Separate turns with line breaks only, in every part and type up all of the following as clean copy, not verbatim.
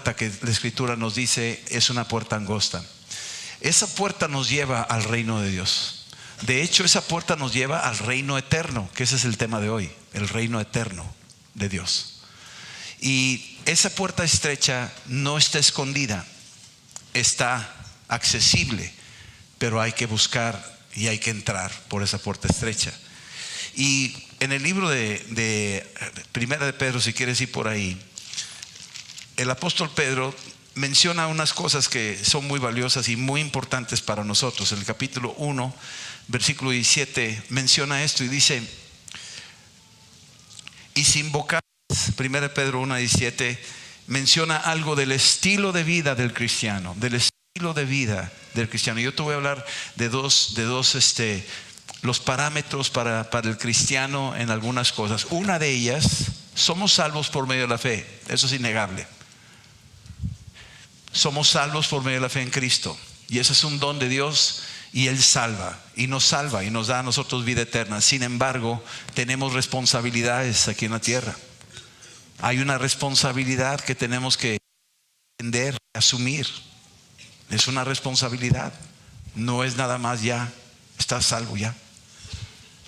puerta que la Escritura nos dice es una puerta angosta. Esa puerta nos lleva al reino de Dios. De hecho, esa puerta nos lleva al reino eterno, que ese es el tema de hoy, el reino eterno de Dios. Y esa puerta estrecha no está escondida, está accesible, pero hay que buscar y hay que entrar por esa puerta estrecha. Y en el libro de Primera de Pedro, si quieres ir por ahí, el apóstol Pedro menciona unas cosas que son muy valiosas y muy importantes para nosotros. En el capítulo 1, versículo 17, menciona esto y dice: y si invocáis, 1 Pedro 1, 17, menciona algo del estilo de vida del cristiano, del estilo de vida del cristiano. Yo te voy a hablar de dos los parámetros para el cristiano en algunas cosas. Una de ellas, somos salvos por medio de la fe. Eso es innegable. Somos salvos por medio de la fe en Cristo, y ese es un don de Dios, y Él salva y nos da a nosotros vida eterna. Sin embargo, tenemos responsabilidades aquí en la tierra. Hay una responsabilidad que tenemos que entender, asumir. Es una responsabilidad. No es nada más ya, estás salvo ya,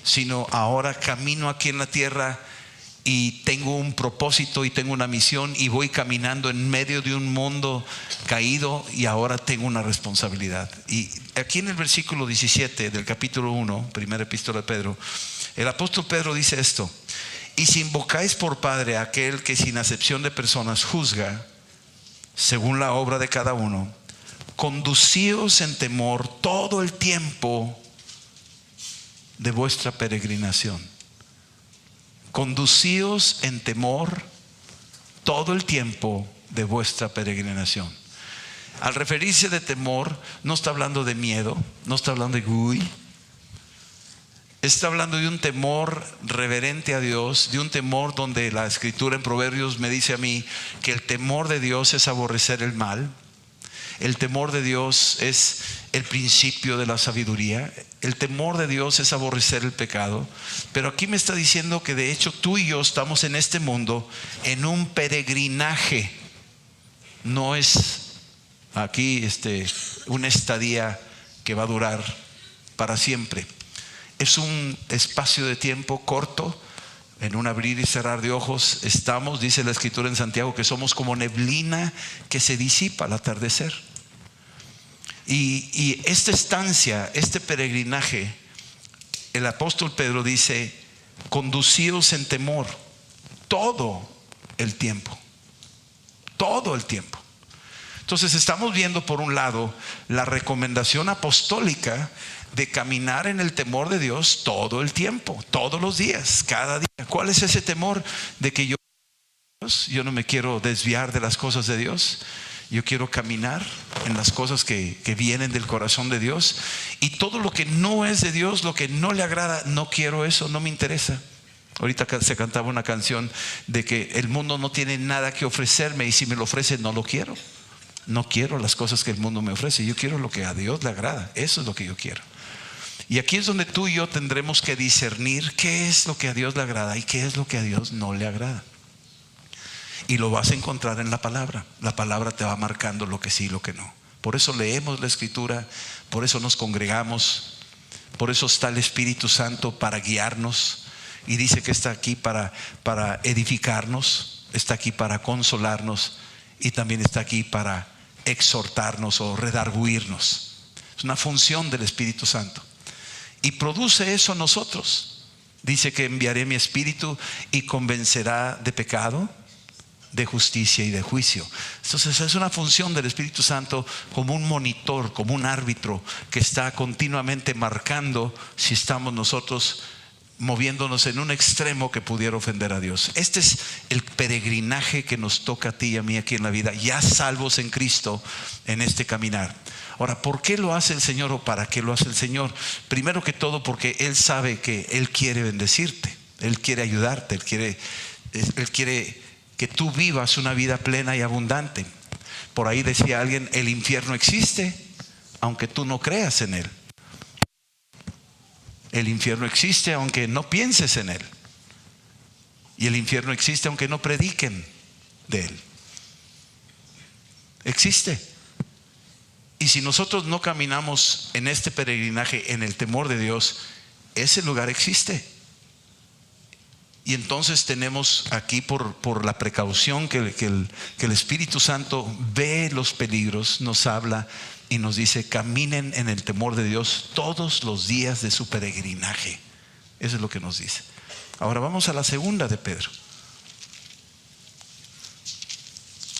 sino ahora camino aquí en la tierra y tengo un propósito y tengo una misión, y voy caminando en medio de un mundo caído, y ahora tengo una responsabilidad. Y aquí en el versículo 17 del capítulo 1, primera epístola de Pedro, el apóstol Pedro dice esto: y si invocáis por Padre a aquel que sin acepción de personas juzga según la obra de cada uno, conducíos en temor todo el tiempo de vuestra peregrinación. Conducíos en temor todo el tiempo de vuestra peregrinación. Al referirse de temor, no está hablando de miedo, no está hablando de uy. Está hablando de un temor reverente a Dios, de un temor donde la Escritura en Proverbios me dice a mí que el temor de Dios es aborrecer el mal. El temor de Dios es el principio de la sabiduría. El temor de Dios es aborrecer el pecado. Pero aquí me está diciendo que de hecho tú y yo estamos en este mundo en un peregrinaje. No es aquí una estadía que va a durar para siempre. Es un espacio de tiempo corto. En un abrir y cerrar de ojos estamos, dice la Escritura en Santiago, que somos como neblina que se disipa al atardecer. Y esta estancia, este peregrinaje, el apóstol Pedro dice: conducíos en temor todo el tiempo. Todo el tiempo. Entonces estamos viendo por un lado la recomendación apostólica de caminar en el temor de Dios todo el tiempo, todos los días, cada día. ¿Cuál es ese temor? De que yo no me quiero desviar de las cosas de Dios. Yo quiero caminar en las cosas que vienen del corazón de Dios, y todo lo que no es de Dios, lo que no le agrada, no quiero eso, no me interesa. Ahorita se cantaba una canción de que el mundo no tiene nada que ofrecerme, y si me lo ofrece no lo quiero. No quiero las cosas que el mundo me ofrece, yo quiero lo que a Dios le agrada. Eso es lo que yo quiero. Y aquí es donde tú y yo tendremos que discernir qué es lo que a Dios le agrada y qué es lo que a Dios no le agrada. Y lo vas a encontrar en la palabra. La palabra te va marcando lo que sí y lo que no. Por eso leemos la Escritura, por eso nos congregamos, por eso está el Espíritu Santo para guiarnos. Y dice que está aquí para edificarnos, está aquí para consolarnos, y también está aquí para exhortarnos o redarguirnos. Es una función del Espíritu Santo. Y produce eso en nosotros. Dice que enviaré mi Espíritu y convencerá de pecado, de justicia y de juicio. Entonces es una función del Espíritu Santo como un monitor, como un árbitro que está continuamente marcando si estamos nosotros moviéndonos en un extremo que pudiera ofender a Dios. Este es el peregrinaje que nos toca a ti y a mí aquí en la vida, ya salvos en Cristo en este caminar. Ahora, ¿por qué lo hace el Señor o para qué lo hace el Señor? Primero que todo porque Él sabe que Él quiere bendecirte, Él quiere ayudarte, Él quiere que tú vivas una vida plena y abundante. Por ahí decía alguien: el infierno existe aunque tú no creas en él. El infierno existe aunque no pienses en él. Y el infierno existe aunque no prediquen de él. existe. Y si nosotros no caminamos en este peregrinaje, en el temor de Dios, ese lugar existe. Y entonces tenemos aquí por la precaución que el Espíritu Santo ve los peligros, nos habla y nos dice: caminen en el temor de Dios todos los días de su peregrinaje. Eso es lo que nos dice. Ahora vamos a la segunda de Pedro.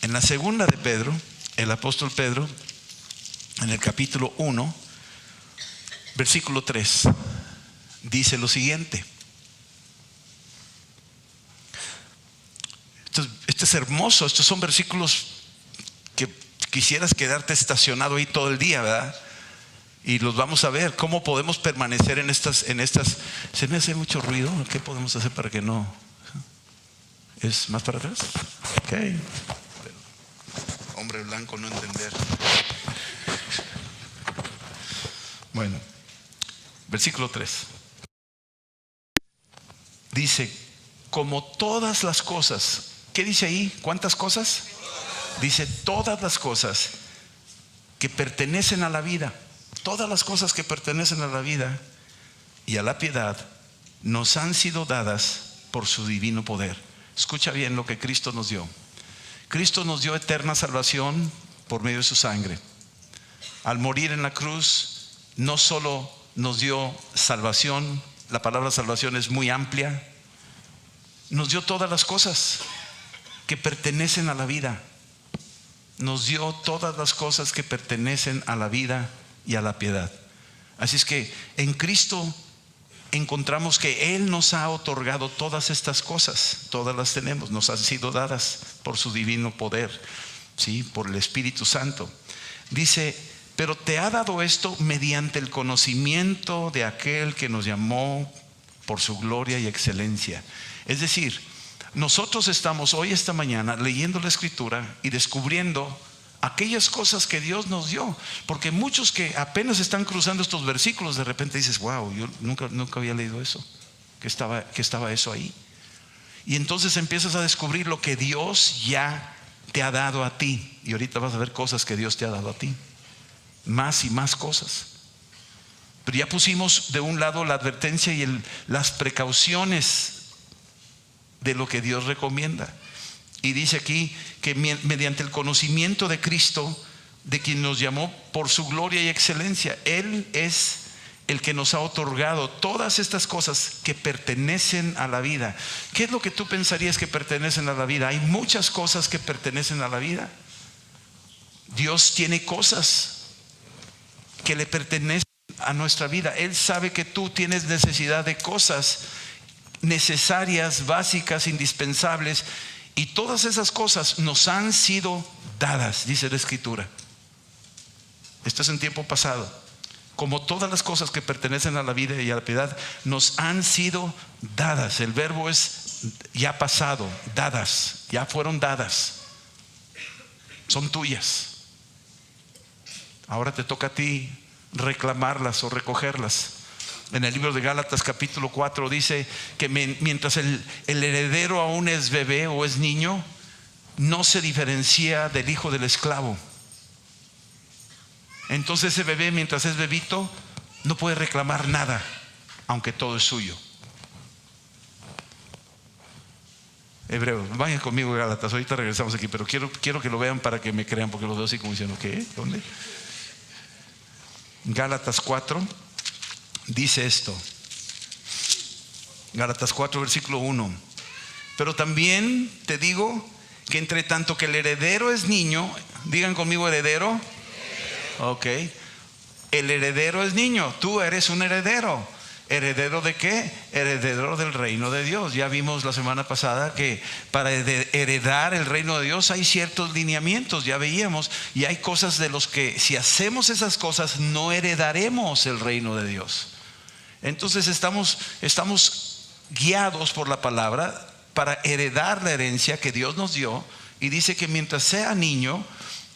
En la segunda de Pedro, el apóstol Pedro, en el capítulo 1, versículo 3, dice lo siguiente. Esto es hermoso. Estos son versículos que quisieras quedarte estacionado ahí todo el día, ¿verdad? Y los vamos a ver. ¿Cómo podemos permanecer en estas? ¿Se me hace mucho ruido? ¿Qué podemos hacer para que no? ¿Es más para atrás? Ok. Hombre blanco, no entender. Bueno, versículo 3 dice: como todas las cosas. ¿Qué dice ahí? ¿Cuántas cosas? Dice todas las cosas que pertenecen a la vida. Todas las cosas que pertenecen a la vida y a la piedad nos han sido dadas por su divino poder. Escucha bien lo que Cristo nos dio. Cristo nos dio eterna salvación por medio de su sangre. Al morir en la cruz, no solo nos dio salvación, la palabra salvación es muy amplia, nos dio todas las cosas que pertenecen a la vida. Nos dio todas las cosas que pertenecen a la vida y a la piedad. Así es que en Cristo encontramos que Él nos ha otorgado todas estas cosas. Todas las tenemos, nos han sido dadas por su divino poder, ¿sí? Por el Espíritu Santo. Dice: pero te ha dado esto mediante el conocimiento de aquel que nos llamó por su gloria y excelencia. Es decir, nosotros estamos hoy, esta mañana, leyendo la Escritura y descubriendo aquellas cosas que Dios nos dio. Porque muchos que apenas están cruzando estos versículos, de repente dices: wow, yo nunca había leído eso, que estaba eso ahí. Y entonces empiezas a descubrir lo que Dios ya te ha dado a ti. Y ahorita vas a ver cosas que Dios te ha dado a ti, más y más cosas. Pero ya pusimos de un lado la advertencia y las precauciones de lo que Dios recomienda. Y dice aquí que mediante el conocimiento de Cristo, de quien nos llamó por su gloria y excelencia, Él es el que nos ha otorgado todas estas cosas que pertenecen a la vida. ¿Qué es lo que tú pensarías que pertenecen a la vida? Hay muchas cosas que pertenecen a la vida. Dios tiene cosas que le pertenecen a nuestra vida. Él sabe que tú tienes necesidad de cosas necesarias, básicas, indispensables, y todas esas cosas nos han sido dadas, dice la Escritura. Esto es en tiempo pasado. Como todas las cosas que pertenecen a la vida y a la piedad nos han sido dadas. El verbo es ya pasado, dadas, ya fueron dadas, son tuyas. Ahora te toca a ti reclamarlas o recogerlas. En el libro de Gálatas capítulo 4 dice que mientras el heredero aún es bebé o es niño, no se diferencia del hijo del esclavo. Entonces ese bebé, mientras es bebito, no puede reclamar nada, aunque todo es suyo. Hebreos, vayan conmigo a Gálatas, ahorita regresamos aquí, pero quiero que lo vean para que me crean, porque los veo así como diciendo: ¿qué? ¿Dónde? Gálatas 4 dice esto. Gálatas 4 versículo 1: pero también te digo que entre tanto que el heredero es niño, digan conmigo heredero. Ok, el heredero es niño, tú eres un heredero. ¿Heredero de qué? Heredero del reino de Dios. Ya vimos la semana pasada que para heredar el reino de Dios hay ciertos lineamientos, ya veíamos, y hay cosas de los que si hacemos esas cosas no heredaremos el reino de Dios. Entonces estamos guiados por la palabra para heredar la herencia que Dios nos dio, y dice que mientras sea niño,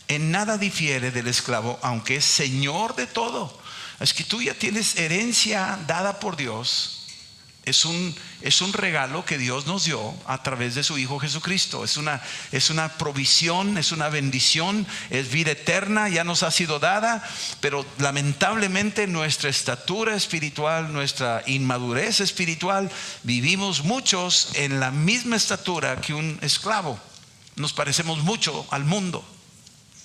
en nada difiere del esclavo, aunque es señor de todo. Es que tú ya tienes herencia dada por Dios. Es un regalo que Dios nos dio a través de su Hijo Jesucristo. Es una provisión, es una bendición, es vida eterna, ya nos ha sido dada. Pero lamentablemente nuestra estatura espiritual, nuestra inmadurez espiritual, vivimos muchos en la misma estatura que un esclavo. Nos parecemos mucho al mundo.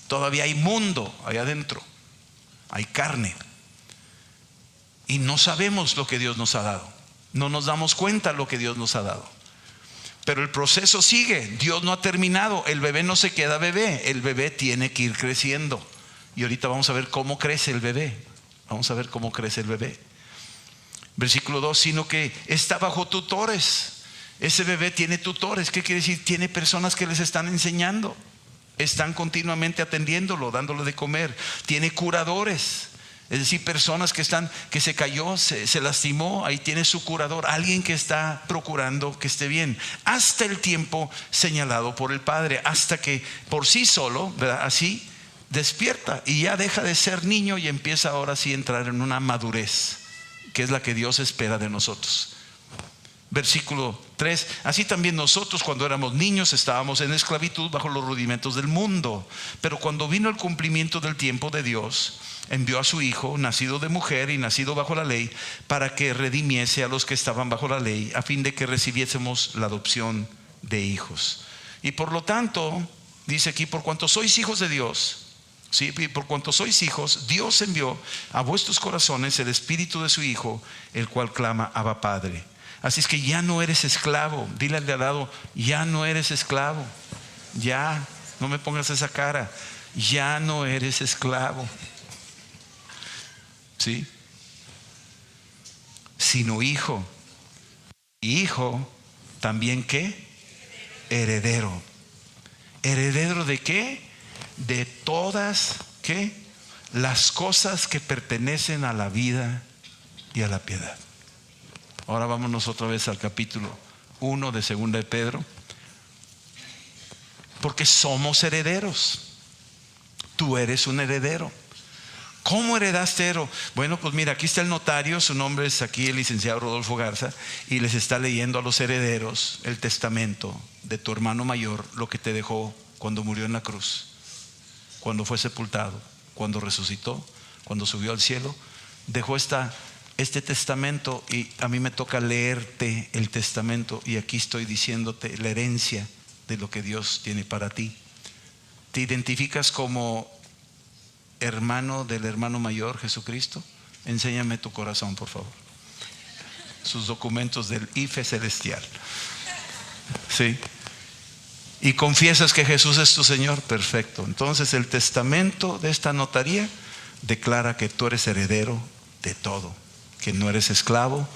Todavía hay mundo allá adentro, hay carne, y no sabemos lo que Dios nos ha dado. No nos damos cuenta de lo que Dios nos ha dado. Pero el proceso sigue. Dios no ha terminado. El bebé no se queda bebé. El bebé tiene que ir creciendo. Y ahorita vamos a ver cómo crece el bebé. Vamos a ver cómo crece el bebé. Versículo 2, sino que está bajo tutores. Ese bebé tiene tutores. ¿Qué quiere decir? Tiene personas que les están enseñando. Están continuamente atendiéndolo, dándole de comer. Tiene curadores. Es decir, personas que se cayó, se lastimó, ahí tiene su curador, alguien que está procurando que esté bien, hasta el tiempo señalado por el Padre, hasta que por sí solo, ¿verdad? Así despierta y ya deja de ser niño y empieza ahora sí a entrar en una madurez, que es la que Dios espera de nosotros. Versículo 3, así también nosotros cuando éramos niños estábamos en esclavitud bajo los rudimentos del mundo, pero cuando vino el cumplimiento del tiempo de Dios, envió a su Hijo, nacido de mujer y nacido bajo la ley, para que redimiese a los que estaban bajo la ley, a fin de que recibiésemos la adopción de hijos. Y por lo tanto, dice aquí, por cuanto sois hijos de Dios, ¿sí? Por cuanto sois hijos, Dios envió a vuestros corazones el Espíritu de su Hijo, el cual clama, Abba Padre. Así es que ya no eres esclavo. Dile al de al lado, ya no eres esclavo. Ya, no me pongas esa cara. Ya no eres esclavo, ¿sí? Sino hijo. Hijo también, ¿qué? Heredero. ¿Heredero de qué? De todas, ¿qué? Las cosas que pertenecen a la vida y a la piedad. Ahora vámonos otra vez al capítulo 1 de 2 de Pedro. Porque somos herederos. Tú eres un heredero. ¿Cómo heredaste heredero? Bueno, pues mira, aquí está el notario, su nombre es aquí el licenciado Rodolfo Garza, y les está leyendo a los herederos el testamento de tu hermano mayor, lo que te dejó cuando murió en la cruz, cuando fue sepultado, cuando resucitó, cuando subió al cielo. Dejó este testamento, y a mí me toca leerte el testamento, y aquí estoy diciéndote la herencia de lo que Dios tiene para ti. ¿Te identificas como hermano del hermano mayor Jesucristo? Enséñame tu corazón, por favor. Sus documentos del IFE celestial. ¿Sí? ¿Y confiesas que Jesús es tu Señor? Perfecto. Entonces el testamento de esta notaría declara que tú eres heredero de todo, que no eres esclavo,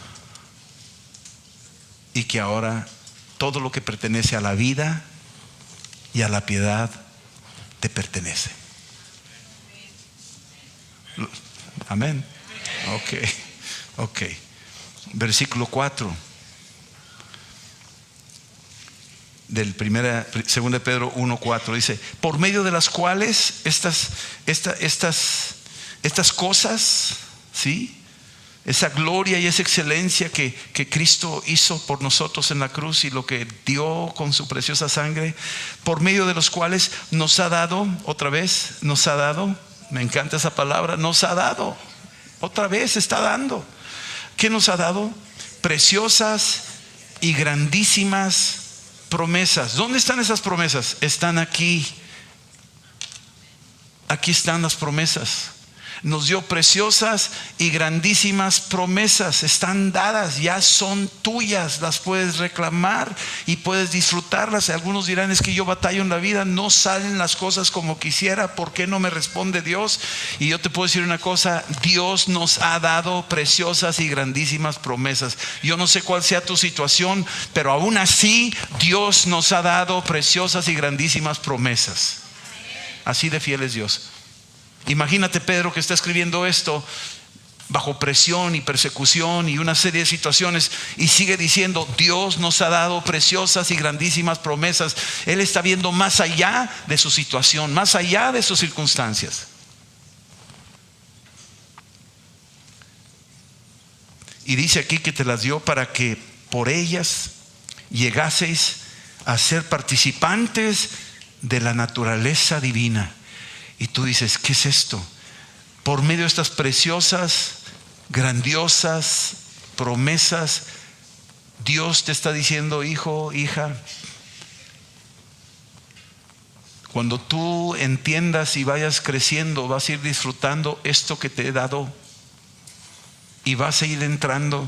y que ahora todo lo que pertenece a la vida y a la piedad te pertenece. Amén. Ok. Versículo 4 del 2 de Pedro 1:4 dice: por medio de las cuales estas cosas, ¿sí? Esa gloria y esa excelencia que Cristo hizo por nosotros en la cruz, y lo que dio con su preciosa sangre, por medio de los cuales nos ha dado, otra vez, nos ha dado, me encanta esa palabra, nos ha dado, otra vez está dando. ¿Qué nos ha dado? Preciosas y grandísimas promesas. ¿Dónde están esas promesas? Están aquí. Aquí están las promesas. Nos dio preciosas y grandísimas promesas. Están dadas, ya son tuyas. Las puedes reclamar y puedes disfrutarlas. Algunos dirán: es que yo batallo en la vida, no salen las cosas como quisiera, ¿por qué no me responde Dios? Y yo te puedo decir una cosa: Dios nos ha dado preciosas y grandísimas promesas. Yo no sé cuál sea tu situación, pero aún así Dios nos ha dado preciosas y grandísimas promesas. Así de fiel es Dios. Imagínate Pedro, que está escribiendo esto bajo presión y persecución y una serie de situaciones, y sigue diciendo: Dios nos ha dado preciosas y grandísimas promesas. Él está viendo más allá de su situación, más allá de sus circunstancias. Y dice aquí que te las dio para que por ellas llegaseis a ser participantes de la naturaleza divina. Y tú dices, ¿qué es esto? Por medio de estas preciosas, grandiosas promesas, Dios te está diciendo, hijo, hija, cuando tú entiendas y vayas creciendo, vas a ir disfrutando esto que te he dado y vas a ir entrando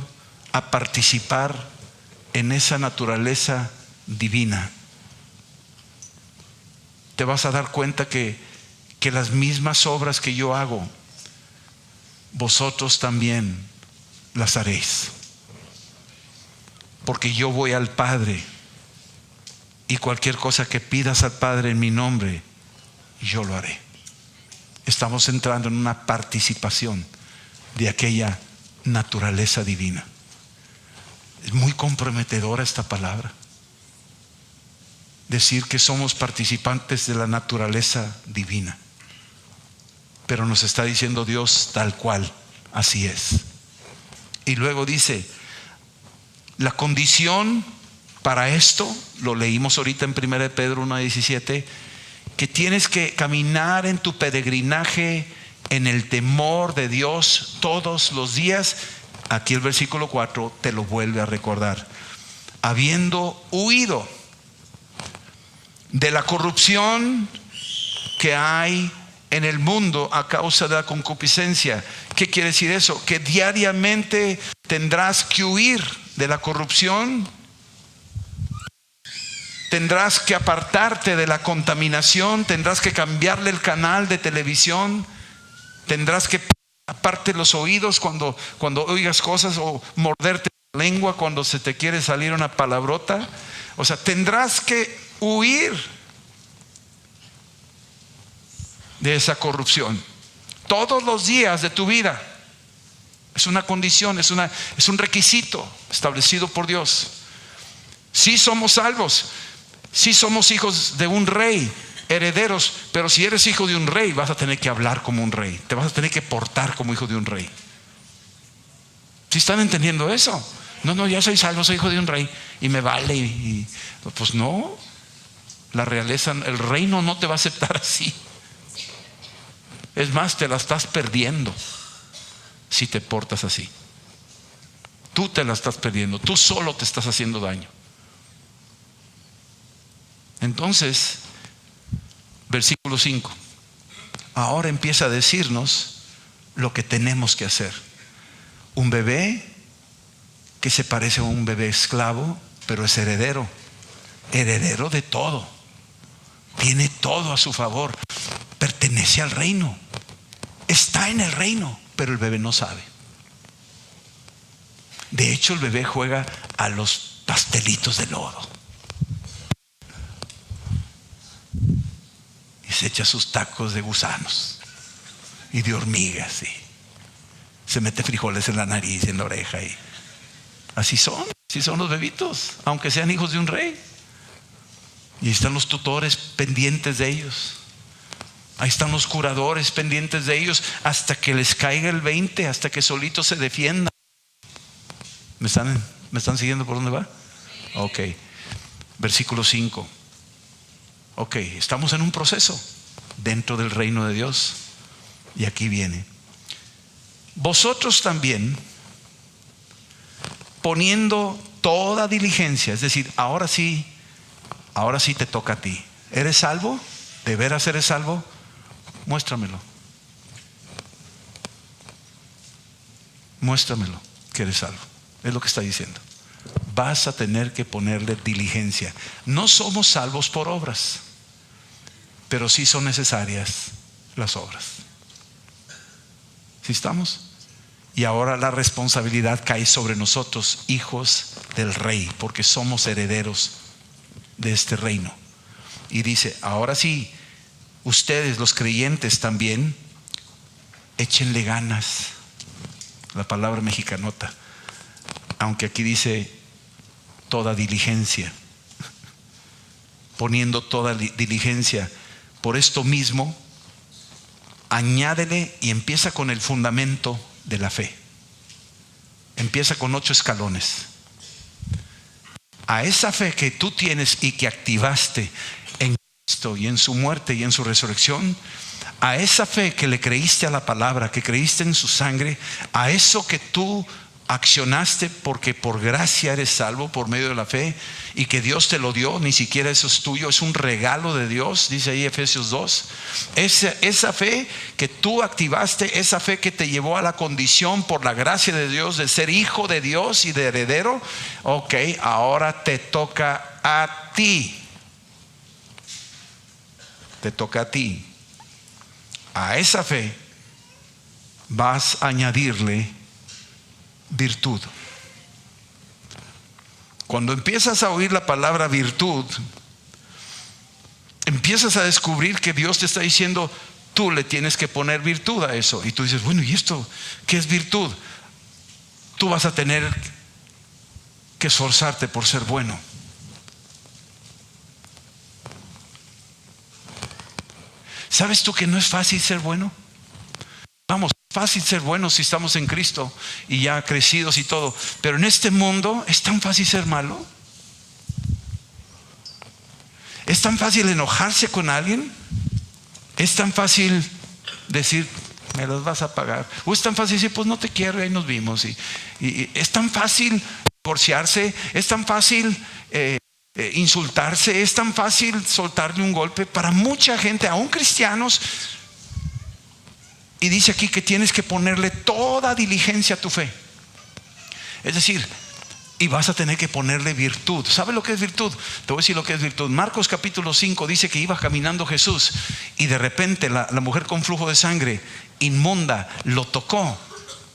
a participar en esa naturaleza divina. Te vas a dar cuenta que las mismas obras que yo hago, vosotros también las haréis. Porque yo voy al Padre, y cualquier cosa que pidas al Padre en mi nombre, yo lo haré. Estamos entrando en una participación de aquella naturaleza divina. Es muy comprometedora esta palabra. Decir que somos participantes de la naturaleza divina. Pero nos está diciendo Dios tal cual, así es. Y luego dice, la condición para esto, lo leímos ahorita en 1 Pedro 1:17, que tienes que caminar en tu peregrinaje en el temor de Dios todos los días. Aquí el versículo 4 te lo vuelve a recordar. Habiendo huido de la corrupción que hay en el mundo a causa de la concupiscencia. ¿Qué quiere decir eso? Que diariamente tendrás que huir de la corrupción. Tendrás que apartarte de la contaminación. Tendrás que cambiarle el canal de televisión. Tendrás que aparte los oídos cuando oigas cosas, o morderte la lengua cuando se te quiere salir una palabrota. O sea, tendrás que huir de esa corrupción todos los días de tu vida. Es una condición, es un requisito establecido por Dios. Sí somos salvos, sí somos hijos de un rey, herederos, pero si eres hijo de un rey, vas a tener que hablar como un rey, te vas a tener que portar como hijo de un rey. ¿Sí están entendiendo eso? No, ya soy salvo, soy hijo de un rey y me vale. Pues no, la realeza, el reino no te va a aceptar así. Es más, te la estás perdiendo si te portas así. Tú te la estás perdiendo, tú solo te estás haciendo daño. Entonces, versículo 5, ahora empieza a decirnos lo que tenemos que hacer. Un bebé que se parece a un bebé esclavo, pero es heredero de todo, tiene todo a su favor, pertenece al reino, está en el reino, pero el bebé no sabe. De hecho, el bebé juega a los pastelitos de lodo y se echa sus tacos de gusanos y de hormigas y se mete frijoles en la nariz y en la oreja, y así son los bebitos, aunque sean hijos de un rey. Y ahí están los tutores pendientes de ellos, ahí están los curadores pendientes de ellos, hasta que les caiga el 20, hasta que solitos se defiendan. ¿Me están siguiendo por dónde va? Ok, versículo 5. Ok, estamos en un proceso dentro del reino de Dios. Y aquí viene: vosotros también, poniendo toda diligencia, es decir, ahora sí te toca a ti. ¿Eres salvo? ¿De veras eres salvo? Muéstramelo que eres salvo. Es lo que está diciendo. Vas a tener que ponerle diligencia. No somos salvos por obras, pero sí son necesarias las obras. ¿Sí estamos? Y ahora la responsabilidad cae sobre nosotros, hijos del rey, porque somos herederos de este reino. Y dice, ahora sí, ustedes los creyentes también, échenle ganas. La palabra mexicanota, aunque aquí dice toda diligencia, poniendo toda diligencia. Por esto mismo, añádele, y empieza con el fundamento de la fe. empieza con 8 escalones. A esa fe que tú tienes y que activaste en Cristo y en su muerte y en su resurrección, a esa fe que le creíste a la palabra, que creíste en su sangre, a eso que tú accionaste porque por gracia eres salvo por medio de la fe y que Dios te lo dio, ni siquiera eso es tuyo, es un regalo de Dios, dice ahí Efesios 2. Esa fe que tú activaste, esa fe que te llevó a la condición por la gracia de Dios de ser hijo de Dios y de heredero, ok, ahora te toca a ti. Te toca a ti. A esa fe vas a añadirle virtud. Cuando empiezas a oír la palabra virtud, empiezas a descubrir que Dios te está diciendo, tú le tienes que poner virtud a eso. Y tú dices, bueno, ¿y esto qué es virtud? Tú vas a tener que esforzarte por ser bueno. ¿Sabes tú que no es fácil ser bueno? Vamos, fácil ser buenos si estamos en Cristo y ya crecidos y todo, pero en este mundo es tan fácil ser malo. Es tan fácil enojarse con alguien. Es tan fácil decir, me los vas a pagar. O es tan fácil decir, pues no te quiero y ahí nos vimos. Y es tan fácil divorciarse. Es tan fácil insultarse. Es tan fácil soltarle un golpe. Para mucha gente, aún cristianos. Y dice aquí que tienes que ponerle toda diligencia a tu fe. Es decir, y vas a tener que ponerle virtud. ¿Sabes lo que es virtud? Te voy a decir lo que es virtud. Marcos capítulo 5 dice que iba caminando Jesús y de repente la mujer con flujo de sangre inmunda lo tocó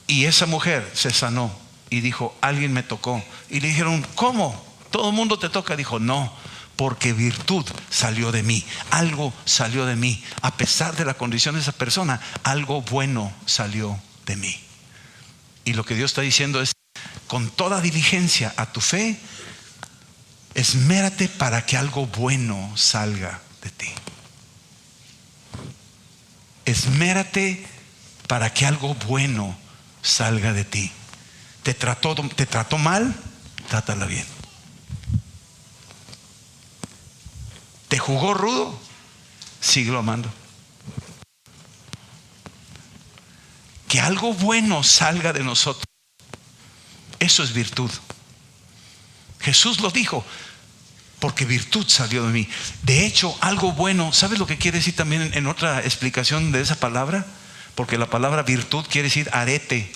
y esa mujer se sanó y dijo, alguien me tocó. Y le dijeron, ¿cómo? ¿Todo el mundo te toca? Dijo, no, porque virtud salió de mí. Algo salió de mí. A pesar de la condición de esa persona, algo bueno salió de mí. Y lo que Dios está diciendo es, con toda diligencia a tu fe, esmérate para que algo bueno salga de ti. Esmérate para que algo bueno salga de ti. Te trató mal, trátala bien. Te jugó rudo, síguelo amando. Que algo bueno salga de nosotros, eso es virtud. Jesús lo dijo, porque virtud salió de mí. De hecho, algo bueno, ¿sabes lo que quiere decir también en otra explicación de esa palabra? Porque la palabra virtud quiere decir arete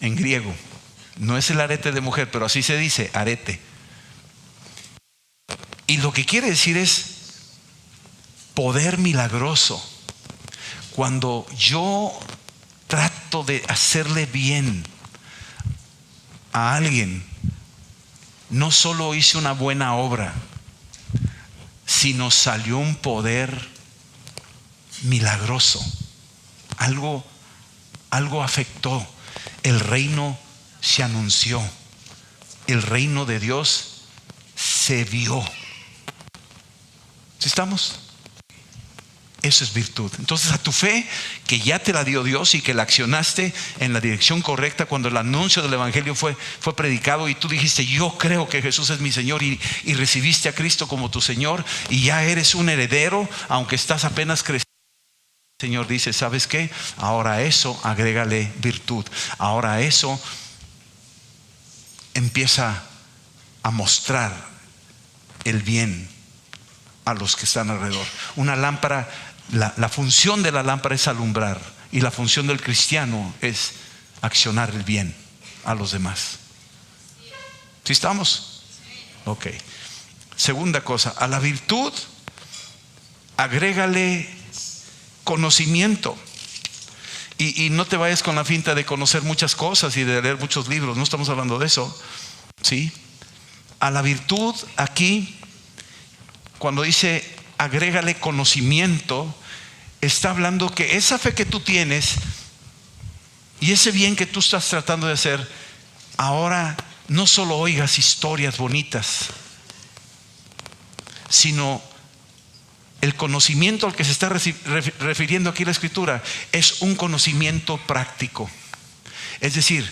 en griego. No es el arete de mujer, pero así se dice, arete. Y lo que quiere decir es poder milagroso. Cuando yo trato de hacerle bien a alguien, no solo hice una buena obra, sino salió un poder milagroso. Algo afectó. El reino se anunció. El reino de Dios se vio. ¿Sí estamos? Eso es virtud. Entonces a tu fe, que ya te la dio Dios y que la accionaste en la dirección correcta cuando el anuncio del evangelio fue predicado y tú dijiste, yo creo que Jesús es mi Señor, y recibiste a Cristo como tu Señor y ya eres un heredero, aunque estás apenas creciendo. El Señor dice, ¿sabes qué? Ahora a eso agrégale virtud. Ahora a eso empieza a mostrar el bien a los que están alrededor. Una lámpara, la función de la lámpara es alumbrar, y la función del cristiano es accionar el bien a los demás. ¿Sí estamos? Ok. Segunda cosa, a la virtud agrégale conocimiento. Y no te vayas con la finta de conocer muchas cosas y de leer muchos libros. No estamos hablando de eso. ¿Sí? A la virtud aquí, cuando dice agrégale conocimiento, está hablando que esa fe que tú tienes y ese bien que tú estás tratando de hacer, ahora no solo oigas historias bonitas, sino el conocimiento al que se está refiriendo aquí la Escritura es un conocimiento práctico. Es decir,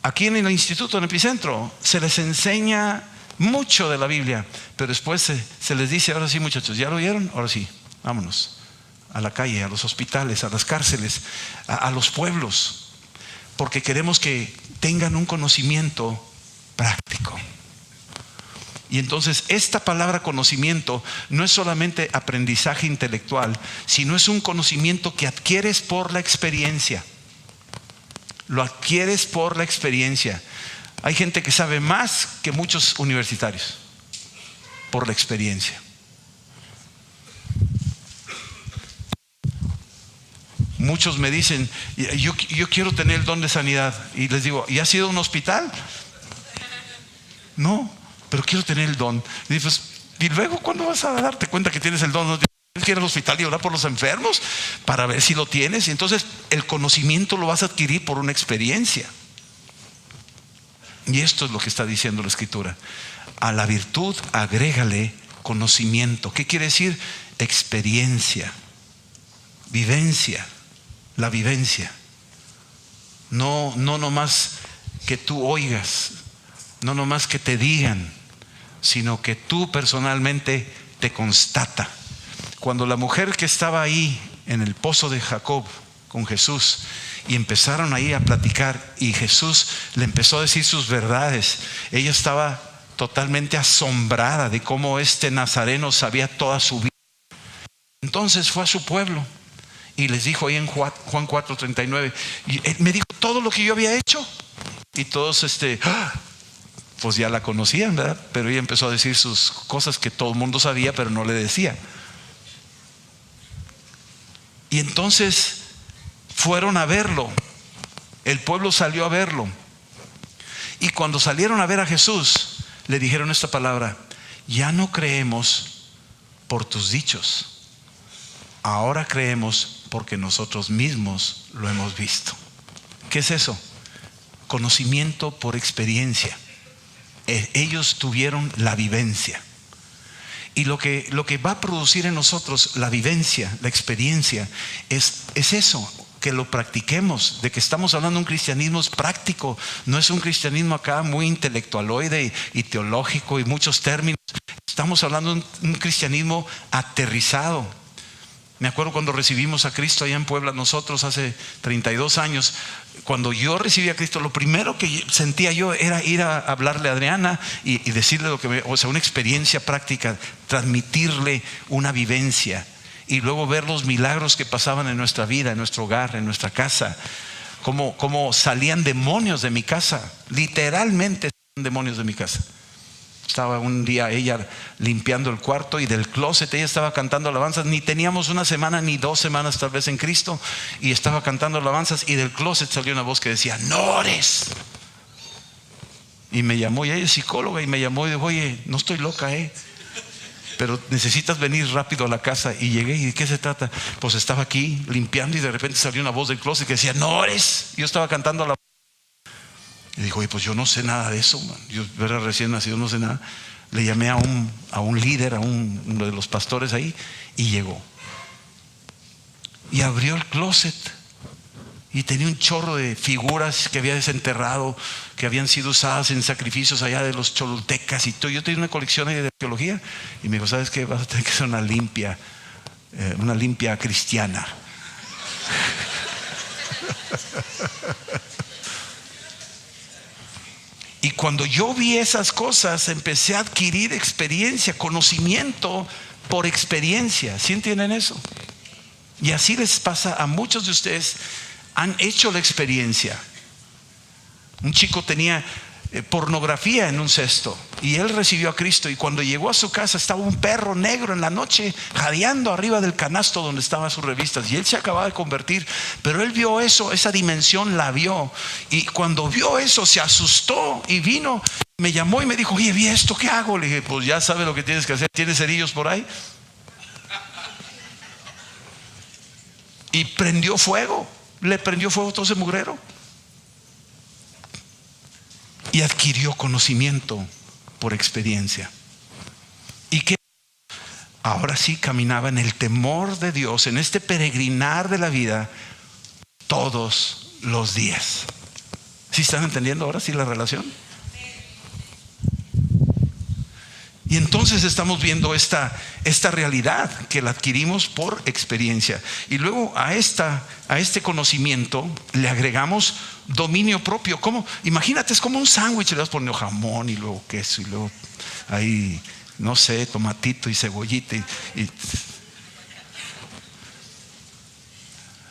Aquí en el instituto, en Epicentro, se les enseña mucho de la Biblia, pero después se les dice: ahora sí, muchachos, ¿ya lo oyeron? Ahora sí, vámonos a la calle, a los hospitales, a las cárceles, a los pueblos, porque queremos que tengan un conocimiento práctico. Y entonces esta palabra conocimiento no es solamente aprendizaje intelectual, sino es un conocimiento que adquieres por la experiencia. Lo adquieres por la experiencia. Hay gente que sabe más que muchos universitarios por la experiencia. Muchos me dicen: yo quiero tener el don de sanidad. Y les digo: ¿y has ido a un hospital? No, pero quiero tener el don. Y luego, ¿cuándo vas a darte cuenta que tienes el don? ¿No tienes que ir al hospital y orar por los enfermos para ver si lo tienes? Y entonces el conocimiento lo vas a adquirir por una experiencia. Y esto es lo que está diciendo la Escritura: a la virtud agrégale conocimiento. ¿Qué quiere decir? Experiencia, vivencia. La vivencia. No nomás que tú oigas, no nomás que te digan, sino que tú personalmente te constata. Cuando la mujer que estaba ahí en el pozo de Jacob con Jesús, y empezaron ahí a platicar, y Jesús le empezó a decir sus verdades, ella estaba totalmente asombrada de cómo este nazareno sabía toda su vida. Entonces fue a su pueblo y les dijo ahí en Juan 4:39, y él me dijo todo lo que yo había hecho. Y todos pues ya la conocían, ¿verdad? Pero ella empezó a decir sus cosas que todo el mundo sabía, pero no le decía. Y entonces fueron a verlo. El pueblo salió a verlo. Y cuando salieron a ver a Jesús, le dijeron esta palabra: ya no creemos por tus dichos, ahora creemos porque nosotros mismos lo hemos visto. ¿Qué es eso? Conocimiento por experiencia. Ellos tuvieron la vivencia. Y lo que va a producir en nosotros la vivencia, la experiencia, es eso, que lo practiquemos. De que estamos hablando de un cristianismo práctico, no es un cristianismo acá muy intelectualoide y teológico y muchos términos. Estamos hablando de un cristianismo aterrizado. Me acuerdo cuando recibimos a Cristo allá en Puebla, nosotros hace 32 años. Cuando yo recibí a Cristo, lo primero que sentía yo era ir a hablarle a Adriana y decirle una experiencia práctica, transmitirle una vivencia, y luego ver los milagros que pasaban en nuestra vida, en nuestro hogar, en nuestra casa. Cómo salían demonios de mi casa, literalmente demonios de mi casa. Estaba un día ella limpiando el cuarto, y del closet ella estaba cantando alabanzas. Ni teníamos una semana ni 2 semanas tal vez en Cristo, y estaba cantando alabanzas, y del closet salió una voz que decía: no ores. Y me llamó, y ella es psicóloga, y me llamó y dijo: oye, no estoy loca, pero necesitas venir rápido a la casa. Y llegué, ¿y de qué se trata? Pues estaba aquí limpiando, y de repente salió una voz del closet que decía: no ores. Yo estaba cantando alabanzas. Y dijo: oye, pues yo no sé nada de eso, man. Yo era recién nacido, no sé nada. Le llamé a un líder, a uno de los pastores ahí, y llegó. Y abrió el closet, y tenía un chorro de figuras que había desenterrado, que habían sido usadas en sacrificios allá de los cholultecas y todo. Yo tenía una colección ahí de arqueología, y me dijo: ¿sabes qué? Vas a tener que hacer una limpia cristiana. Y cuando yo vi esas cosas, empecé a adquirir experiencia, conocimiento por experiencia. ¿Sí entienden eso? Y así les pasa a muchos de ustedes. Han hecho la experiencia. Un chico tenía pornografía en un cesto, y él recibió a Cristo, y cuando llegó a su casa estaba un perro negro en la noche jadeando arriba del canasto donde estaban sus revistas, y él se acababa de convertir, pero él vio eso, esa dimensión la vio, y cuando vio eso se asustó y vino, me llamó y me dijo: oye, vi esto, ¿qué hago? Le dije: pues ya sabes lo que tienes que hacer. ¿Tienes cerillos por ahí? Y prendió fuego, le prendió fuego todo ese mugrero. Y adquirió conocimiento por experiencia. Y que ahora sí caminaba en el temor de Dios, en este peregrinar de la vida, todos los días. ¿Sí están entendiendo ahora sí la relación? Y entonces estamos viendo esta realidad que la adquirimos por experiencia. Y luego a este conocimiento le agregamos dominio propio. ¿Cómo? Imagínate, es como un sándwich, le vas poniendo jamón y luego queso y luego ahí, no sé, tomatito y cebollita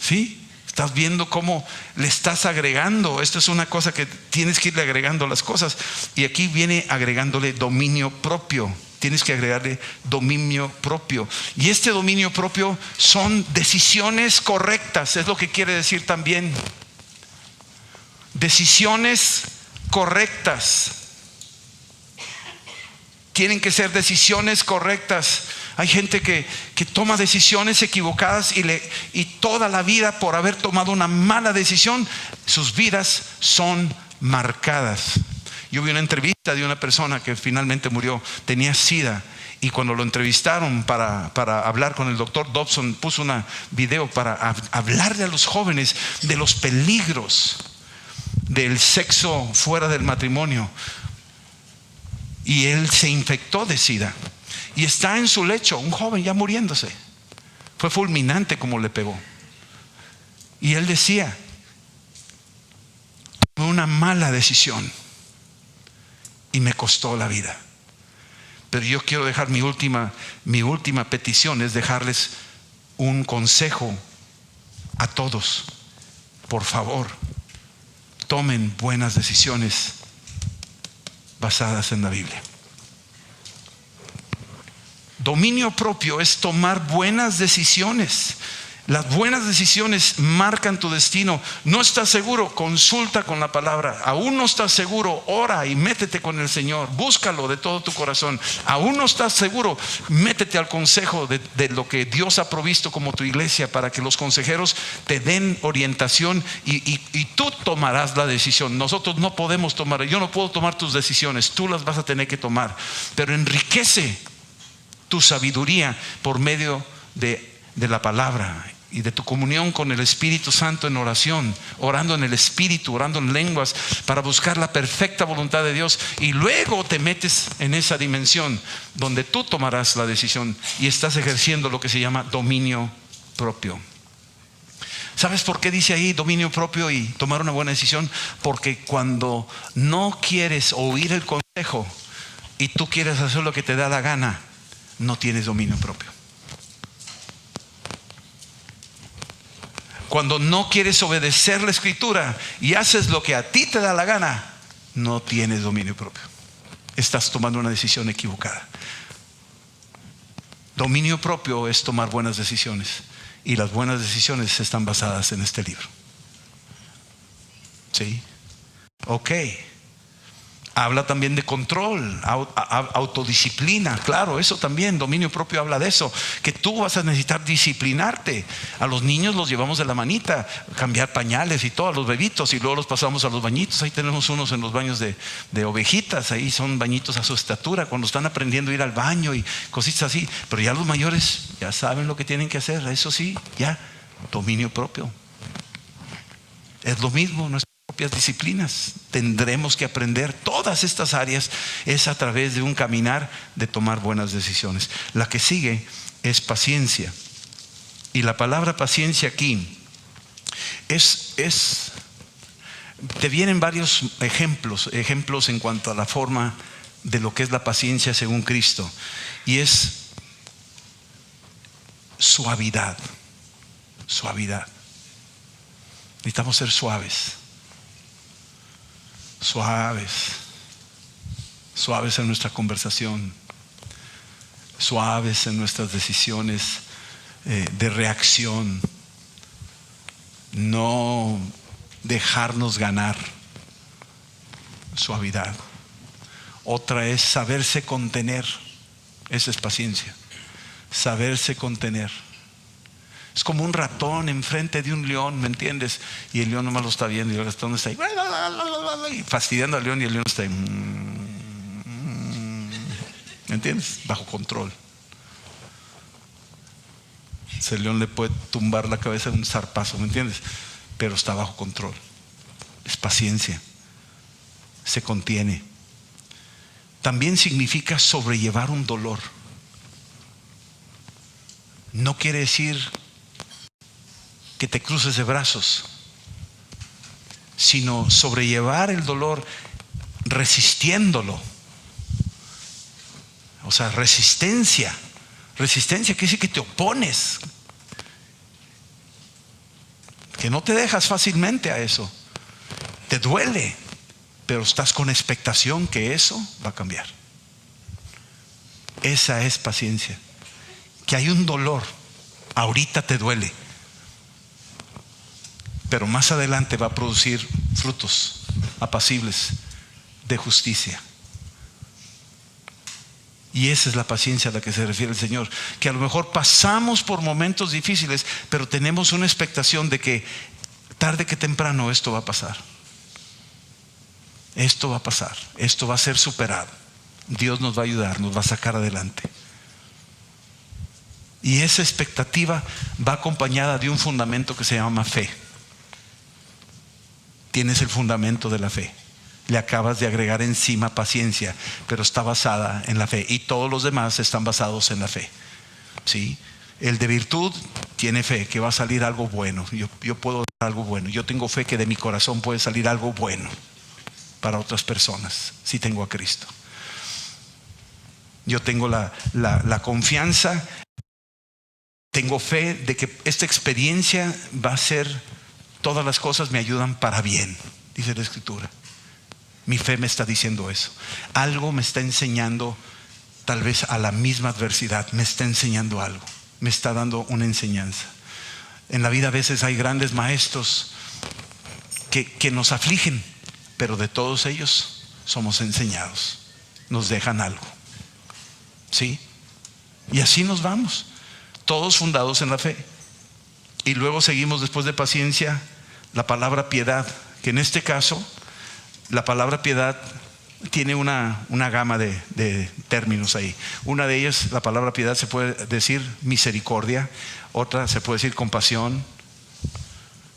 ¿sí? Estás viendo cómo le estás agregando. Esto es una cosa que tienes que irle agregando las cosas. Y aquí viene agregándole dominio propio. Tienes que agregarle dominio propio. Y este dominio propio son decisiones correctas. Es lo que quiere decir también. Decisiones correctas. Tienen que ser decisiones correctas. Hay gente que toma decisiones equivocadas y toda la vida, por haber tomado una mala decisión, sus vidas son marcadas. Yo vi una entrevista de una persona que finalmente murió, tenía SIDA, y cuando lo entrevistaron para hablar con el doctor Dobson, puso un video para hablarle a los jóvenes de los peligros del sexo fuera del matrimonio. Y él se infectó de SIDA y está en su lecho, un joven ya muriéndose. Fue fulminante como le pegó. Y él decía: tomé una mala decisión y me costó la vida. Pero yo quiero dejar mi última petición, es dejarles un consejo a todos. Por favor, tomen buenas decisiones basadas en la Biblia. Dominio propio es tomar buenas decisiones. Las buenas decisiones marcan tu destino. No estás seguro, consulta con la palabra. Aún no estás seguro, ora y métete con el Señor. Búscalo de todo tu corazón. Aún no estás seguro, métete al consejo de lo que Dios ha provisto como tu iglesia, para que los consejeros te den orientación y tú tomarás la decisión. Nosotros no podemos tomar, yo no puedo tomar tus decisiones, tú las vas a tener que tomar. Pero enriquece tu sabiduría por medio de la palabra y de tu comunión con el Espíritu Santo en oración, orando en el Espíritu, orando en lenguas, para buscar la perfecta voluntad de Dios. Y luego te metes en esa dimensión donde tú tomarás la decisión y estás ejerciendo lo que se llama dominio propio. ¿Sabes por qué dice ahí dominio propio y tomar una buena decisión? Porque cuando no quieres oír el consejo y tú quieres hacer lo que te da la gana, no tienes dominio propio. Cuando no quieres obedecer la Escritura y haces lo que a ti te da la gana, no tienes dominio propio. Estás tomando una decisión equivocada. Dominio propio es tomar buenas decisiones, y las buenas decisiones están basadas en este libro. ¿Sí? Ok. Habla también de control, autodisciplina. Claro, eso también, dominio propio habla de eso, que tú vas a necesitar disciplinarte. A los niños los llevamos de la manita, cambiar pañales y todo, a los bebitos, y luego los pasamos a los bañitos. Ahí tenemos unos en los baños de ovejitas, ahí son bañitos a su estatura, cuando están aprendiendo a ir al baño y cositas así. Pero ya los mayores ya saben lo que tienen que hacer. Eso sí, ya, dominio propio. Es lo mismo, nuestras propias disciplinas. Tendremos que aprender todas estas áreas. Es a través de un caminar de tomar buenas decisiones. La que sigue es paciencia. Y la palabra paciencia aquí te vienen varios ejemplos en cuanto a la forma de lo que es la paciencia según Cristo. Y es suavidad. Suavidad. Necesitamos ser suaves. Suaves en nuestra conversación, suaves en nuestras decisiones de reacción, no dejarnos ganar. Suavidad. Otra es saberse contener. Esa es paciencia. Saberse contener. Es como un ratón enfrente de un león, ¿me entiendes? Y el león nomás lo está viendo y el ratón está ahí y fastidiando al león, y el león está ahí, ¿me entiendes? Bajo control. El león le puede tumbar la cabeza de un zarpazo, ¿me entiendes? Pero está bajo control. Es paciencia. se contiene. También significa sobrellevar un dolor. No quiere decir que te cruces de brazos, sino sobrellevar el dolor resistiéndolo. O sea, resistencia. Resistencia quiere decir que te opones, que no te dejas fácilmente a eso. Te duele, pero estás con expectación que eso va a cambiar. Esa es paciencia. Que hay un dolor, ahorita te duele, pero más adelante va a producir frutos apacibles de justicia. Y esa es la paciencia a la que se refiere el Señor. Que a lo mejor pasamos por momentos difíciles, pero tenemos una expectación de que tarde que temprano esto va a pasar. Esto va a pasar, esto va a ser superado. Dios nos va a ayudar, nos va a sacar adelante. Y esa expectativa va acompañada de un fundamento que se llama fe. Tienes el fundamento de la fe. Le acabas de agregar encima paciencia, pero está basada en la fe. Y todos los demás están basados en la fe. ¿Sí? El de virtud tiene fe que va a salir algo bueno. Yo puedo dar algo bueno. Yo tengo fe que de mi corazón puede salir algo bueno para otras personas, si tengo a Cristo. Yo tengo la confianza, tengo fe de que esta experiencia va a ser, todas las cosas me ayudan para bien, dice la Escritura. Mi fe me está diciendo eso. Algo me está enseñando, tal vez a la misma adversidad, me está enseñando algo, me está dando una enseñanza. En la vida a veces hay grandes maestros que nos afligen, pero de todos ellos somos enseñados, nos dejan algo. ¿Sí? Y así nos vamos, todos fundados en la fe. Y luego seguimos, después de paciencia, la palabra piedad, que en este caso la palabra piedad tiene una gama de términos ahí. Una de ellas, la palabra piedad, se puede decir misericordia. Otra se puede decir compasión.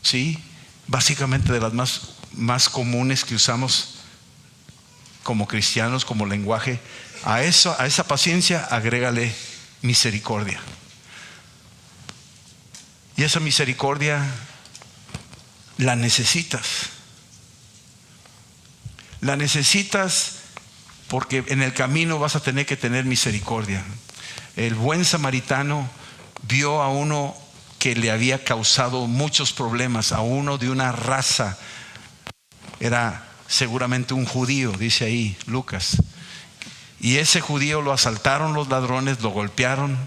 ¿Sí? Básicamente de las más comunes que usamos como cristianos, como lenguaje. A esa paciencia agrégale misericordia. Y esa misericordia la necesitas. La necesitas porque en el camino vas a tener que tener misericordia. El buen samaritano vio a uno que le había causado muchos problemas, a uno de una raza. Era seguramente un judío, dice ahí Lucas. Y ese judío lo asaltaron los ladrones, lo golpearon,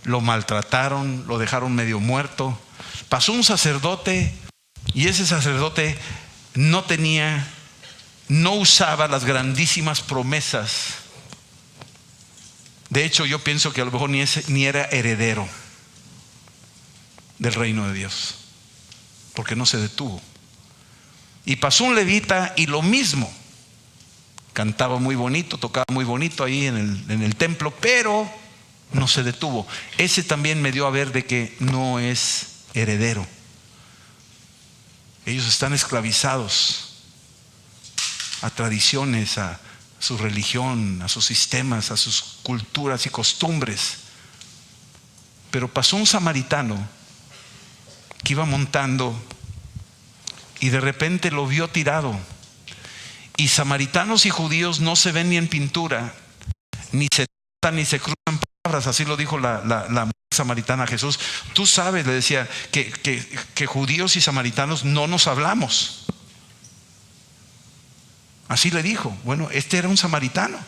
lo maltrataron, lo dejaron medio muerto. Pasó un sacerdote y ese sacerdote no usaba las grandísimas promesas. De hecho, yo pienso que a lo mejor ni era heredero del reino de Dios, porque no se detuvo. Y pasó un levita y lo mismo. Cantaba muy bonito, tocaba muy bonito ahí en el templo, pero no se detuvo. Ese también me dio a ver de que no es heredero. Ellos están esclavizados a tradiciones, a su religión, a sus sistemas, a sus culturas y costumbres. Pero pasó un samaritano que iba montando y de repente lo vio tirado. Y samaritanos y judíos no se ven ni en pintura, ni se tratan ni se cruzan palabras. Así lo dijo la mujer samaritana a Jesús. Tú sabes, le decía, que judíos y samaritanos no nos hablamos. Así le dijo. Bueno, este era un samaritano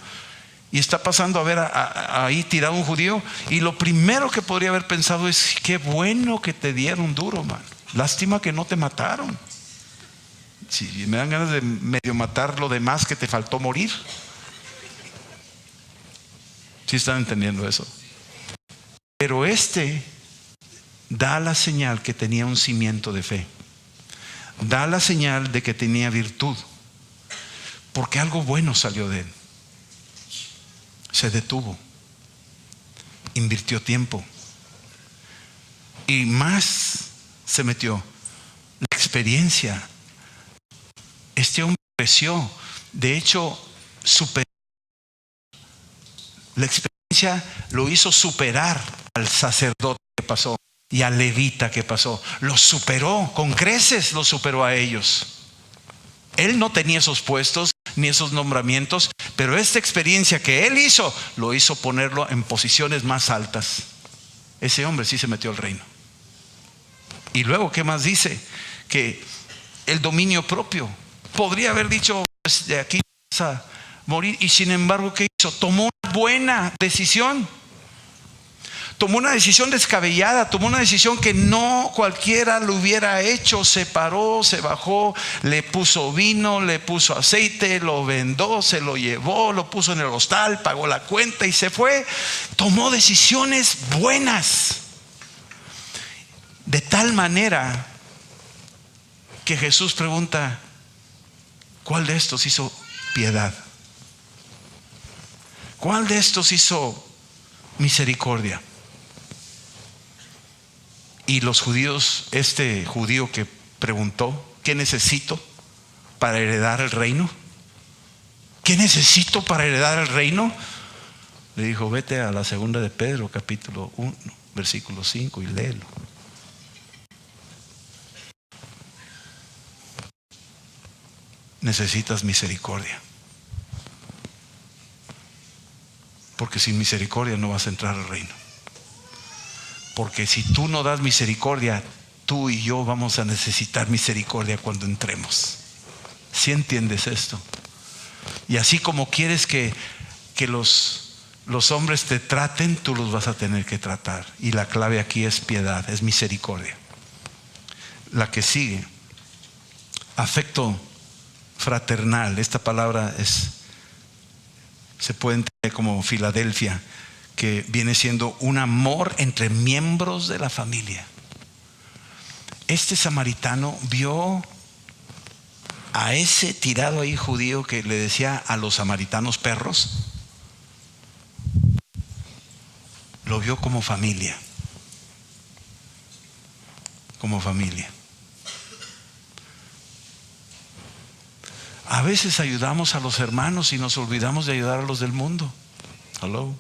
y está pasando a ver ahí tirado un judío, y lo primero que podría haber pensado es: qué bueno que te dieron duro, man. Lástima que no te mataron. Sí, me dan ganas de medio matar lo demás que te faltó morir. ¿Sí están entendiendo eso? Pero este da la señal que tenía un cimiento de fe, da la señal de que tenía virtud, porque algo bueno salió de él. Se detuvo, invirtió tiempo y más se metió la experiencia. Este hombre creció De hecho, la experiencia lo hizo superar al sacerdote que pasó y al levita que pasó. Los superó, con creces los superó a ellos. Él no tenía esos puestos ni esos nombramientos, pero esta experiencia que él hizo, lo hizo ponerlo en posiciones más altas. Ese hombre sí se metió al reino. Y luego, ¿qué más dice? Que el dominio propio. Podría haber dicho, pues de aquí vas a morir. Y sin embargo, ¿qué hizo? Tomó una buena decisión. Tomó una decisión descabellada, tomó una decisión que no cualquiera lo hubiera hecho. Se paró, se bajó, le puso vino, le puso aceite, lo vendó, se lo llevó, lo puso en el hostal, pagó la cuenta y se fue. Tomó decisiones buenas. De tal manera que Jesús pregunta, ¿cuál de estos hizo piedad? ¿Cuál de estos hizo misericordia? Y los judíos, este judío que preguntó, ¿qué necesito para heredar el reino? ¿Qué necesito para heredar el reino? Le dijo, vete a la segunda de Pedro, capítulo 1, versículo 5 y léelo. Necesitas misericordia. Porque sin misericordia no vas a entrar al reino. Porque si tú no das misericordia, tú y yo vamos a necesitar misericordia cuando entremos. ¿Sí entiendes esto? Y así como quieres que los hombres te traten, tú los vas a tener que tratar. Y la clave aquí es piedad, es misericordia. La que sigue, afecto fraternal. Esta palabra se puede entender como Filadelfia, que viene siendo un amor entre miembros de la familia. Este samaritano vio a ese tirado ahí judío que le decía a los samaritanos perros. Lo vio como familia. Como familia. A veces ayudamos a los hermanos y nos olvidamos de ayudar a los del mundo. Hello.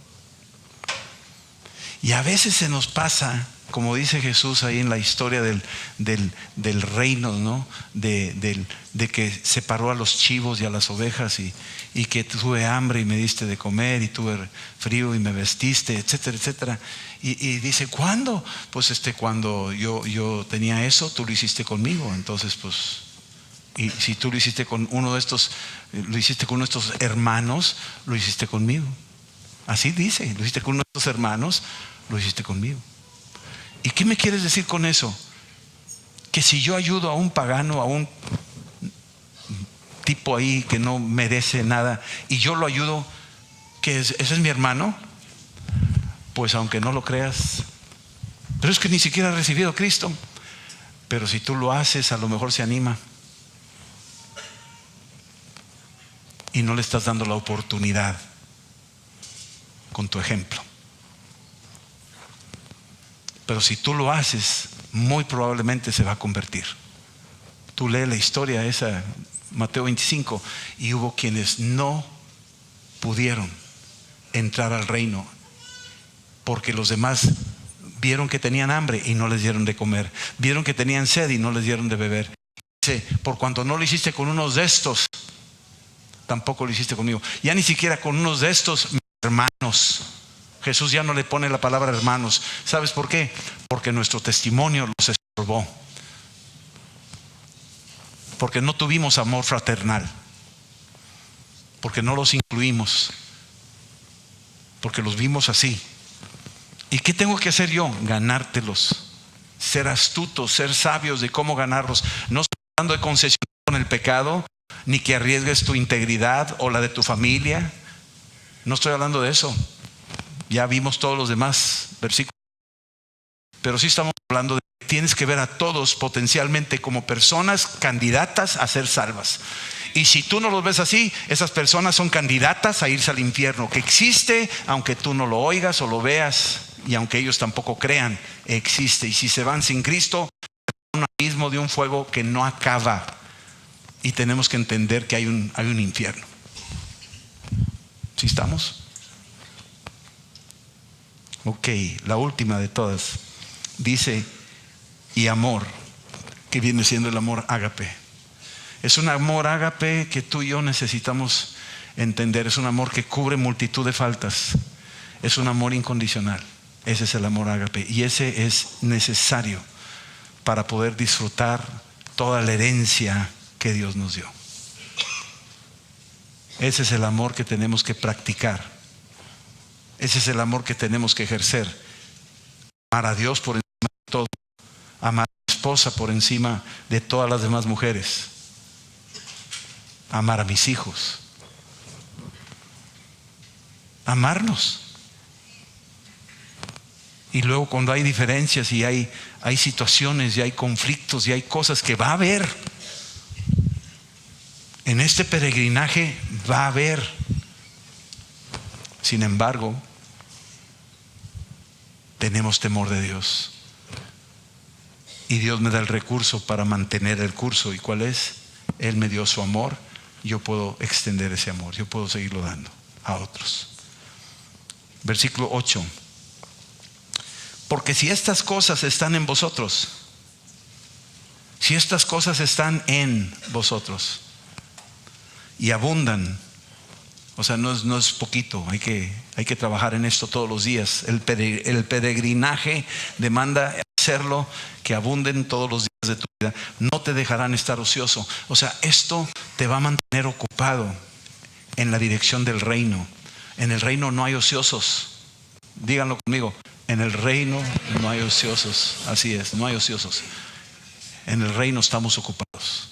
Y a veces se nos pasa, como dice Jesús ahí en la historia del reino, ¿no? De que separó a los chivos y a las ovejas y que tuve hambre y me diste de comer y tuve frío y me vestiste, etcétera, etcétera. Y dice, ¿cuándo? Pues cuando yo tenía eso, tú lo hiciste conmigo. Entonces, pues, y si tú lo hiciste con uno de estos, lo hiciste con uno de estos hermanos, lo hiciste conmigo. Así dice, lo hiciste con uno de estos hermanos, lo hiciste conmigo. ¿Y qué me quieres decir con eso? Que si yo ayudo a un pagano, a un tipo ahí que no merece nada, y yo lo ayudo, que ese es mi hermano, pues aunque no lo creas, pero es que ni siquiera ha recibido a Cristo. Pero si tú lo haces, a lo mejor se anima. Y no le estás dando la oportunidad con tu ejemplo. Pero si tú lo haces, muy probablemente se va a convertir. Tú lees la historia esa, Mateo 25, y hubo quienes no pudieron entrar al reino porque los demás vieron que tenían hambre y no les dieron de comer, vieron que tenían sed y no les dieron de beber. Dice, por cuanto no lo hiciste con unos de estos, tampoco lo hiciste conmigo. Ya ni siquiera con unos de estos, mis hermanos. Jesús ya no le pone la palabra hermanos. ¿Sabes por qué? Porque nuestro testimonio los estorbó. Porque no tuvimos amor fraternal. Porque no los incluimos. Porque los vimos así. ¿Y qué tengo que hacer yo? Ganártelos. Ser astutos, ser sabios de cómo ganarlos. No estoy hablando de concesión con el pecado, ni que arriesgues tu integridad o la de tu familia. No estoy hablando de eso. Ya vimos todos los demás versículos. Pero sí estamos hablando de que tienes que ver a todos potencialmente como personas candidatas a ser salvas. Y si tú no los ves así, esas personas son candidatas a irse al infierno, que existe, aunque tú no lo oigas o lo veas, y aunque ellos tampoco crean, existe. Y si se van sin Cristo, un abismo de un fuego que no acaba. y tenemos que entender que hay un infierno. ¿Sí estamos? Ok, la última de todas. Dice, y amor, que viene siendo el amor ágape. Es un amor ágape que tú y yo necesitamos entender. Es un amor que cubre multitud de faltas. Es un amor incondicional. Ese es el amor ágape. Y ese es necesario para poder disfrutar toda la herencia que Dios nos dio. Ese es el amor que tenemos que practicar. Ese es el amor que tenemos que ejercer. Amar a Dios por encima de todo. Amar a mi esposa por encima de todas las demás mujeres. Amar a mis hijos. Amarnos. Y luego cuando hay diferencias y hay situaciones y hay conflictos y hay cosas que va a haber, en este peregrinaje va a haber. Sin embargo, tenemos temor de Dios. Y Dios me da el recurso para mantener el curso. ¿Y cuál es? Él me dio su amor. Yo puedo extender ese amor. Yo puedo seguirlo dando a otros. Versículo 8. Porque si estas cosas están en vosotros, si estas cosas están en vosotros y abundan, o sea, no es poquito, hay que trabajar en esto todos los días. El peregrinaje demanda hacerlo, que abunden todos los días de tu vida. No te dejarán estar ocioso. O sea, esto te va a mantener ocupado en la dirección del reino. En el reino no hay ociosos. Díganlo conmigo. En el reino no hay ociosos. Así es, no hay ociosos. En el reino estamos ocupados.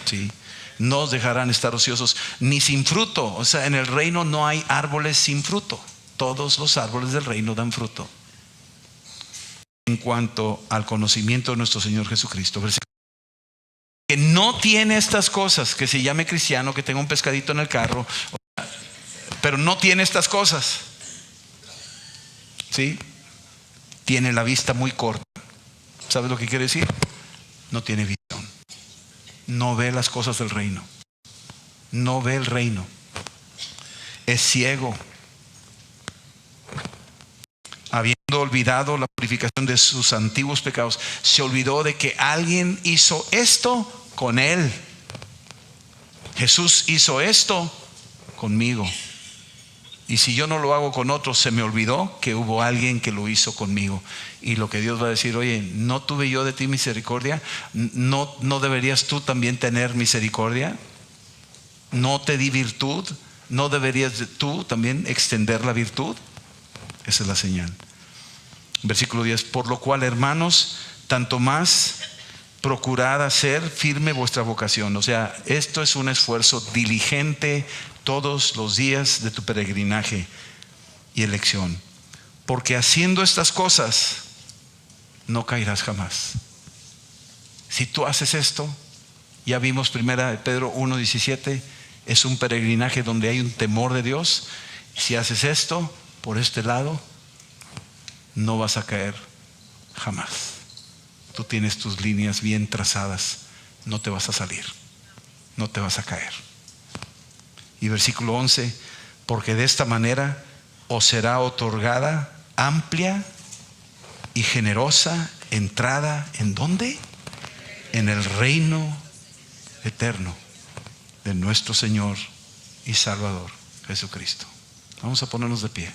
¿Sí? No os dejarán estar ociosos ni sin fruto. O sea, en el reino no hay árboles sin fruto. Todos los árboles del reino dan fruto. En cuanto al conocimiento de nuestro Señor Jesucristo, que no tiene estas cosas, que se llame cristiano, que tenga un pescadito en el carro, pero no tiene estas cosas. ¿Sí? Tiene la vista muy corta. ¿Sabes lo que quiere decir? No tiene visión. No ve las cosas del reino. No ve el reino. Es ciego. Habiendo olvidado la purificación de sus antiguos pecados, se olvidó de que alguien hizo esto con él. Jesús hizo esto conmigo. Y si yo no lo hago con otros, se me olvidó que hubo alguien que lo hizo conmigo. Y lo que Dios va a decir: oye, ¿no tuve yo de ti misericordia? ¿No deberías tú también tener misericordia? ¿No te di virtud? ¿No deberías tú también extender la virtud? Esa es la señal. Versículo 10. Por lo cual, hermanos, tanto más procurad hacer firme vuestra vocación. O sea, esto es un esfuerzo diligente todos los días de tu peregrinaje y elección, porque haciendo estas cosas no caerás jamás. Si tú haces esto, ya vimos 1 Pedro 1:17, es un peregrinaje donde hay un temor de Dios. Si haces esto por este lado, no vas a caer jamás. Tú tienes tus líneas bien trazadas, no te vas a salir, no te vas a caer. Y versículo 11, porque de esta manera os será otorgada amplia y generosa entrada. ¿En dónde? En el reino eterno de nuestro Señor y Salvador Jesucristo. Vamos a ponernos de pie.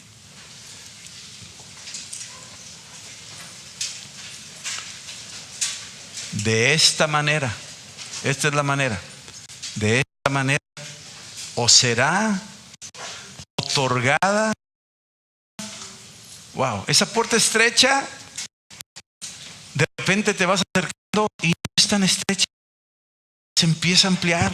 De esta manera, esta es la manera, de esta manera os será otorgada. Wow, esa puerta estrecha, de repente te vas acercando y no es tan estrecha, se empieza a ampliar.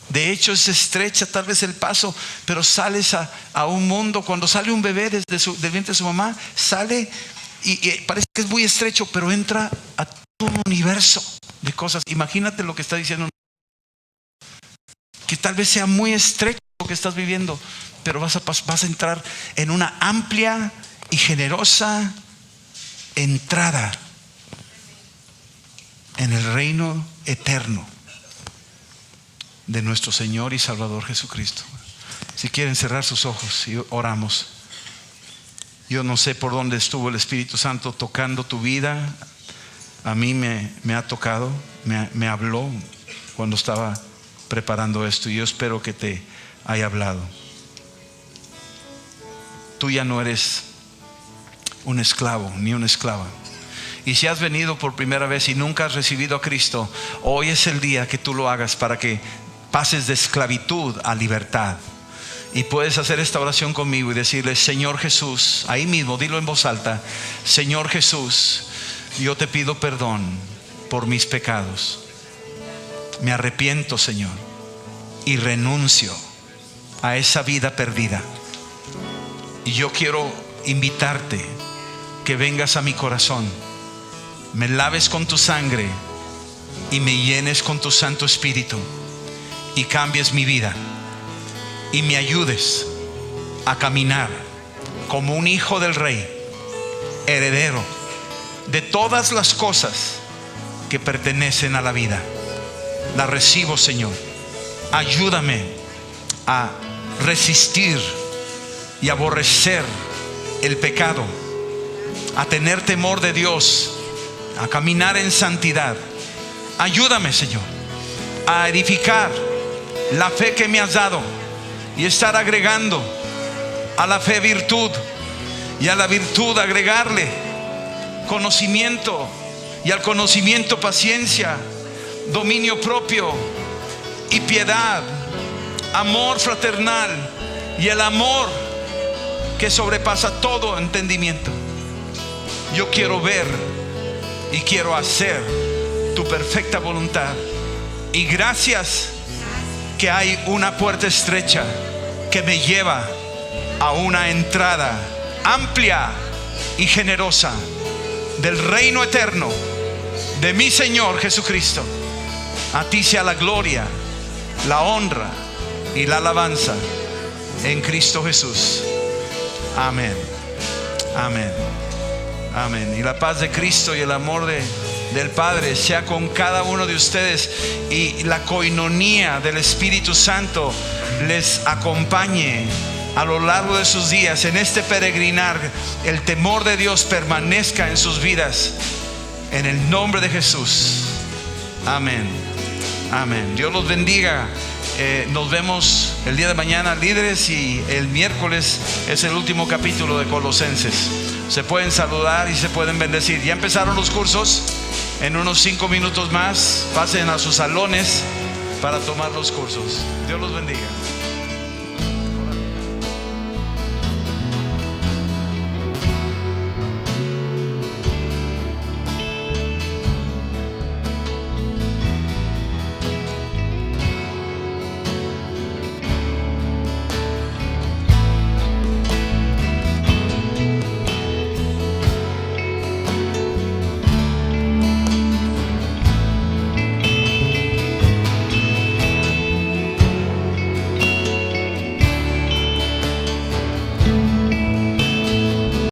De hecho es estrecha tal vez el paso, pero sales a un mundo. Cuando sale un bebé del vientre de su mamá, sale y parece que es muy estrecho, pero entra a todo un universo de cosas. Imagínate lo que está diciendo, que tal vez sea muy estrecho lo que estás viviendo, pero vas a entrar en una amplia y generosa entrada en el reino eterno de nuestro Señor y Salvador Jesucristo. Si quieren cerrar sus ojos y oramos. Yo no sé por dónde estuvo el Espíritu Santo tocando tu vida. A mí me ha tocado, me habló cuando estaba preparando esto, y yo espero que te haya hablado. Tú ya no eres un esclavo ni una esclava. Y si has venido por primera vez y nunca has recibido a Cristo, hoy es el día que tú lo hagas para que pases de esclavitud a libertad. Y puedes hacer esta oración conmigo y decirle: Señor Jesús, ahí mismo, dilo en voz alta: Señor Jesús, yo te pido perdón por mis pecados. Me arrepiento, Señor, y renuncio a esa vida perdida. Y yo quiero invitarte que vengas a mi corazón, me laves con tu sangre y me llenes con tu Santo Espíritu, y cambies mi vida y me ayudes a caminar como un hijo del Rey, heredero de todas las cosas que pertenecen a la vida. La recibo, Señor. Ayúdame a resistir y aborrecer el pecado, a tener temor de Dios, a caminar en santidad. Ayúdame, Señor, a edificar la fe que me has dado y estar agregando a la fe virtud, y a la virtud agregarle conocimiento, y al conocimiento paciencia, dominio propio y piedad, amor fraternal y el amor que sobrepasa todo entendimiento. Yo quiero ver y quiero hacer tu perfecta voluntad. Y gracias que hay una puerta estrecha que me lleva a una entrada amplia y generosa del reino eterno de mi Señor Jesucristo. A ti sea la gloria, la honra y la alabanza en Cristo Jesús. Amén. Amén. Amén. Y la paz de Cristo y el amor del Padre sea con cada uno de ustedes, y la coinonía del Espíritu Santo les acompañe a lo largo de sus días en este peregrinar. El temor de Dios permanezca en sus vidas, en el nombre de Jesús. Amén. Amén. Dios los bendiga. Nos vemos el día de mañana, líderes, y el miércoles es el último capítulo de Colosenses. Se pueden saludar y se pueden bendecir. Ya empezaron los cursos. En unos 5 minutos más pasen a sus salones para tomar los cursos. Dios los bendiga.